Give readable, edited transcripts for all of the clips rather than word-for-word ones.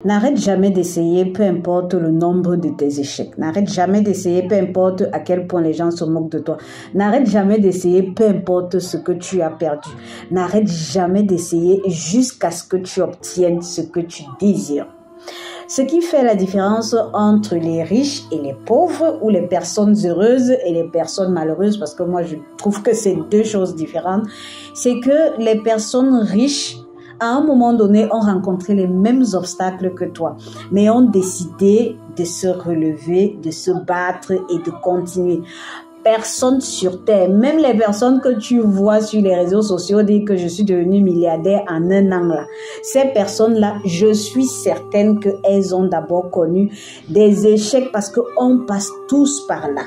N'arrête jamais d'essayer, peu importe le nombre de tes échecs. N'arrête jamais d'essayer, peu importe à quel point les gens se moquent de toi. N'arrête jamais d'essayer, peu importe ce que tu as perdu. N'arrête jamais d'essayer jusqu'à ce que tu obtiennes ce que tu désires. Ce qui fait la différence entre les riches et les pauvres, ou les personnes heureuses et les personnes malheureuses, parce que moi je trouve que c'est deux choses différentes, c'est que les personnes riches, à un moment donné, ont rencontré les mêmes obstacles que toi, mais ont décidé de se relever, de se battre et de continuer. Personne sur terre, même les personnes que tu vois sur les réseaux sociaux dire que je suis devenue milliardaire en un an là, ces personnes-là, je suis certaine qu'elles ont d'abord connu des échecs parce qu'on passe tous par là.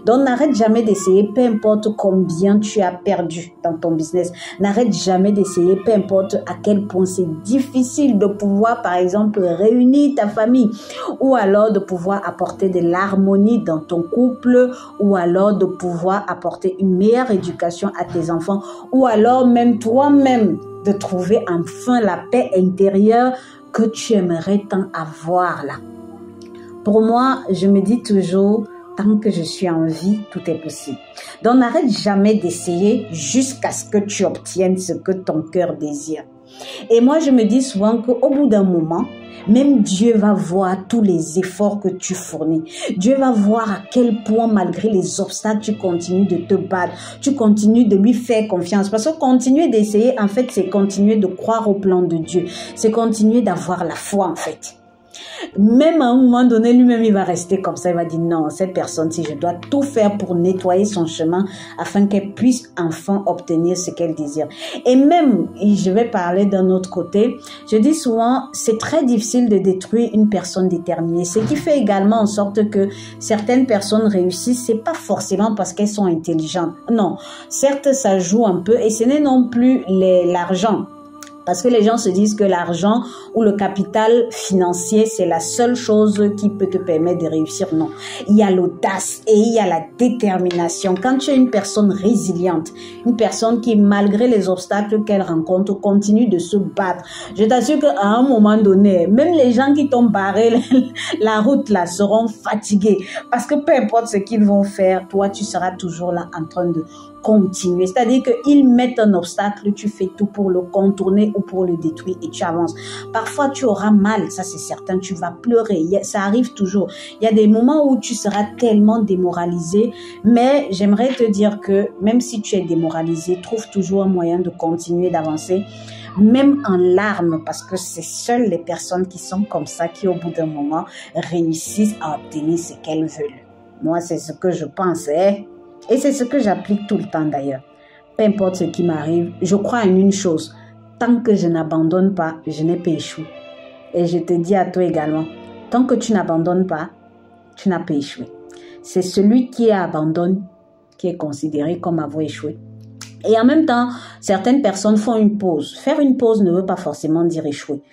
Donc, n'arrête jamais d'essayer, peu importe combien tu as perdu dans ton business. N'arrête jamais d'essayer, peu importe à quel point c'est difficile de pouvoir, par exemple, réunir ta famille, ou alors de pouvoir apporter de l'harmonie dans ton couple, ou alors de pouvoir apporter une meilleure éducation à tes enfants, ou alors même toi-même de trouver enfin la paix intérieure que tu aimerais tant avoir là. Pour moi, je me dis toujours, tant que je suis en vie, tout est possible. Donc, n'arrête jamais d'essayer jusqu'à ce que tu obtiennes ce que ton cœur désire. Et moi, je me dis souvent qu'au bout d'un moment, même Dieu va voir tous les efforts que tu fournis. Dieu va voir à quel point, malgré les obstacles, tu continues de te battre. Tu continues de lui faire confiance. Parce que continuer d'essayer, en fait, c'est continuer de croire au plan de Dieu. C'est continuer d'avoir la foi, en fait. Même à un moment donné, lui-même, il va rester comme ça. Il va dire non, cette personne-ci, je dois tout faire pour nettoyer son chemin afin qu'elle puisse enfin obtenir ce qu'elle désire. Et même, je vais parler d'un autre côté, je dis souvent, c'est très difficile de détruire une personne déterminée. Ce qui fait également en sorte que certaines personnes réussissent, c'est pas forcément parce qu'elles sont intelligentes. Non, certes, ça joue un peu et ce n'est non plus l'argent. Parce que les gens se disent que l'argent ou le capital financier, c'est la seule chose qui peut te permettre de réussir. Non, il y a l'audace et il y a la détermination. Quand tu es une personne résiliente, une personne qui, malgré les obstacles qu'elle rencontre, continue de se battre, je t'assure qu'à un moment donné, même les gens qui t'ont barré la route là seront fatigués. Parce que peu importe ce qu'ils vont faire, toi, tu seras toujours là en train de continuer. C'est-à-dire qu'ils mettent un obstacle, tu fais tout pour le contourner ou pour le détruire et tu avances. Parfois, tu auras mal, ça c'est certain, tu vas pleurer, ça arrive toujours. Il y a des moments où tu seras tellement démoralisé, mais j'aimerais te dire que même si tu es démoralisé, trouve toujours un moyen de continuer d'avancer, même en larmes, parce que c'est seules les personnes qui sont comme ça qui, au bout d'un moment, réussissent à obtenir ce qu'elles veulent. Moi, c'est ce que je pense, hein? Et c'est ce que j'applique tout le temps d'ailleurs. Peu importe ce qui m'arrive, je crois en une chose. Tant que je n'abandonne pas, je n'ai pas échoué. Et je te dis à toi également, tant que tu n'abandonnes pas, tu n'as pas échoué. C'est celui qui abandonne qui est considéré comme avoir échoué. Et en même temps, certaines personnes font une pause. Faire une pause ne veut pas forcément dire échouer.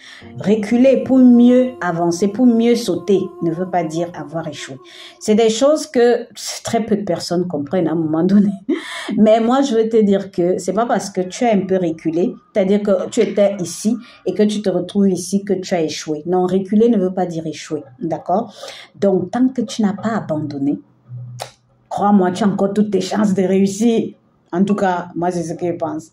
Reculer pour mieux avancer, pour mieux sauter, ne veut pas dire avoir échoué. C'est des choses que très peu de personnes comprennent à un moment donné. Mais moi, je veux te dire que c'est pas parce que tu as un peu reculé, c'est-à-dire que tu étais ici et que tu te retrouves ici que tu as échoué. Non, reculer ne veut pas dire échouer. D'accord? Donc, tant que tu n'as pas abandonné, crois-moi, tu as encore toutes tes chances de réussir. En tout cas, moi, c'est ce que je pense.